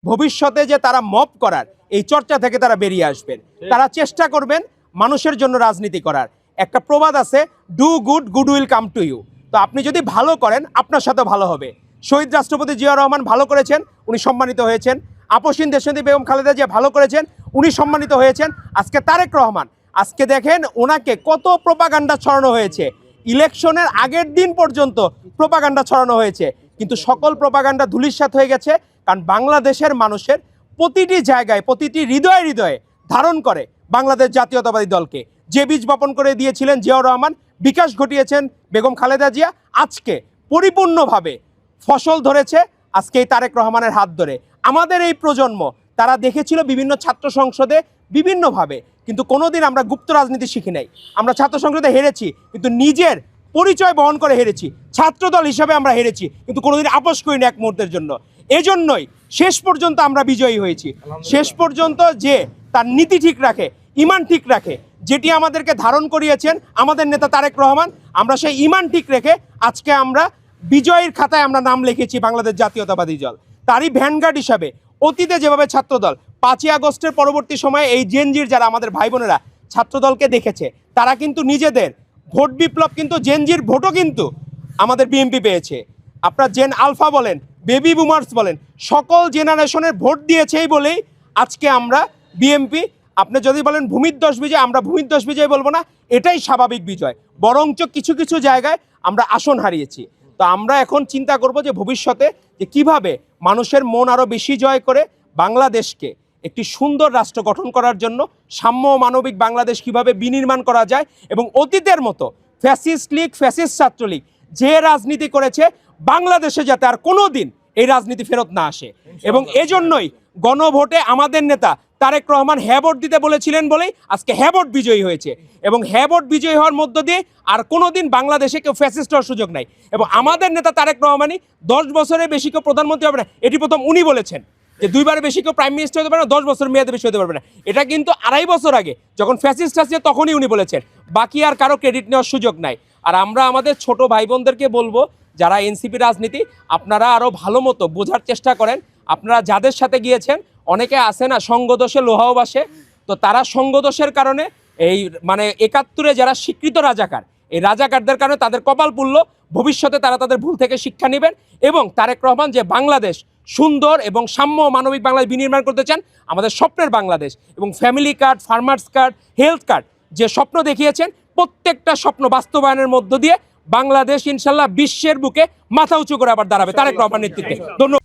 ভবিষ্যতে যে তারা মব করার এই চর্চা থেকে তারা বেরিয়ে আসবেন। তারা চেষ্টা করবেন মানুষের জন্য রাজনীতি করার। একটা প্রবাদ আছে, do good, good will come to you. তো আপনি যদি ভালো করেন আপনার সাথে ভালো হবে। শহীদ রাষ্ট্রপতি জিয়াউর রহমান ভালো করেছেন, উনি সম্মানিত হয়েছেন। আপসীন দেশনেত্রী বেগম খালেদা জিয়া ভালো করেছেন, উনি সম্মানিত হয়েছেন। আজকে তারেক রহমান, আজকে দেখেন ওনাকে কত প্রোপাগান্ডা ছড়ানো হয়েছে। ইলেকশনের আগের দিন পর্যন্ত প্রোপাগান্ডা ছড়ানো হয়েছে, কিন্তু সকল প্রোপাগান্ডা ধূলিসাৎ হয়ে গেছে। কারণ বাংলাদেশের মানুষের প্রতিটি জায়গায়, প্রতিটি হৃদয়ে হৃদয়ে ধারণ করে বাংলাদেশ জাতীয়তাবাদী দলকে। যে বীজ বপন করে দিয়েছিলেন জিয়াউর রহমান, বিকাশ ঘটিয়েছেন বেগম খালেদা জিয়া, আজকে পরিপূর্ণভাবে ফসল ধরেছে আজকে এই তারেক রহমানের হাত ধরে। আমাদের এই প্রজন্ম তারা দেখেছিল বিভিন্ন ছাত্র সংসদে বিভিন্নভাবে, কিন্তু কোনোদিন আমরা গুপ্ত রাজনীতি শিখি নাই। আমরা ছাত্র সংসদে হেরেছি, কিন্তু নিজের পরিচয় বহন করে হেরেছি। ছাত্রদল হিসাবে আমরা হেরেছি, কিন্তু কোনোদিন আপোষ করিনি এক মুহূর্তের জন্য। এজন্যই শেষ পর্যন্ত আমরা বিজয়ী হয়েছি। শেষ পর্যন্ত যে তার নীতি ঠিক রাখে, ইমান ঠিক রাখে, যেটি আমাদেরকে ধারণ করিয়েছেন আমাদের নেতা তারেক রহমান, আমরা সেই ইমান ঠিক রেখে আজকে আমরা বিজয়ের খাতায় আমরা নাম লিখেছি বাংলাদেশ জাতীয়তাবাদী দল। তারই ভ্যানগার্ড হিসাবে অতীতে যেভাবে ছাত্রদল 5ই আগস্টের পরবর্তী সময়ে এই জেনজির যারা আমাদের ভাই বোনেরা ছাত্রদলকে দেখেছে, তারা কিন্তু নিজেদের ভোট বিপ্লব, কিন্তু জেনজির ভোটও কিন্তু আমাদের বিএনপি পেয়েছে। আপনার জেন আলফা বলেন, বেবি বুমার্স বলেন, সকল জেনারেশনের ভোট দিয়েছেই বলেই আজকে আমরা বিএনপি, আপনি যদি বলেন ভূমিধ্বস বিজয়, আমরা ভূমিধ্বস বিজয় বলবো না, এটাই স্বাভাবিক বিজয়। বরঞ্চ কিছু কিছু জায়গায় আমরা আসন হারিয়েছি। তো আমরা এখন চিন্তা করব যে ভবিষ্যতে যে কিভাবে মানুষের মন আরও বেশি জয় করে বাংলাদেশকে একটি সুন্দর রাষ্ট্র গঠন করার জন্য সাম্য মানবিক বাংলাদেশ কিভাবে বিনির্মাণ করা যায়, এবং অতীতের মতো ফ্যাসিস্ট লীগ, ফ্যাসিস্ট ছাত্রলীগ যে রাজনীতি করেছে, বাংলাদেশে যাতে আর কোনো দিন এই রাজনীতি ফেরত না আসে। এবং এজন্যই গণভোটে আমাদের নেতা তারেক রহমান হ্যাঁ ভোট দিতে বলেছিলেন বলেই আজকে হ্যাঁ ভোট বিজয়ী হয়েছে। এবং হ্যাঁ ভোট বিজয়ী হওয়ার মধ্য দিয়ে আর কোনো দিন বাংলাদেশে কেউ ফ্যাসিস্ট হওয়ার সুযোগ নাই। এবং আমাদের নেতা তারেক রহমানই 10 বছরের বেশি কেউ প্রধানমন্ত্রী হবে না, এটি প্রথম উনি বলেছেন। যে 2বারের বেশি কেউ প্রাইম মিনিস্টার হতে পারে না, 10 বছর মেয়াদে বেশি হতে পারবে না। এটা কিন্তু 2.5 বছর আগে যখন ফ্যাসিস্ট আসছে তখনই উনি বলেছেন। বাকি আর কারো ক্রেডিট নেওয়ার সুযোগ নাই। আর আমরা আমাদের ছোট ভাই বোনদেরকে বলবো, যারা এনসিপি রাজনীতি আপনারা আরও ভালো মতো বোঝার চেষ্টা করেন। আপনারা যাদের সাথে গিয়েছেন, অনেকে আছে না সঙ্গদোষে লোহাও বাসে, তো তারা সঙ্গদোষের কারণে এই মানে 71-এ যারা স্বীকৃত রাজাকার, এই রাজাকারদের কারণে তাদের কপাল পুড়ল। ভবিষ্যতে তারা তাদের ভুল থেকে শিক্ষা নেবেন এবং তারেক রহমান যে বাংলাদেশ সুন্দর এবং সাম্য মানবিক বাংলাদেশ বিনির্মাণ করতে চান, আমাদের স্বপ্নের বাংলাদেশ, এবং family card, farmers card, health card যে স্বপ্ন দেখিয়েছেন, প্রত্যেকটা স্বপ্ন বাস্তবায়নের মধ্য দিয়ে বাংলাদেশ ইনশাল্লাহ বিশ্বের বুকে মাথা উঁচু করে আবার দাঁড়াবে তারেক রহমান নেতৃত্বে। ধন্যবাদ।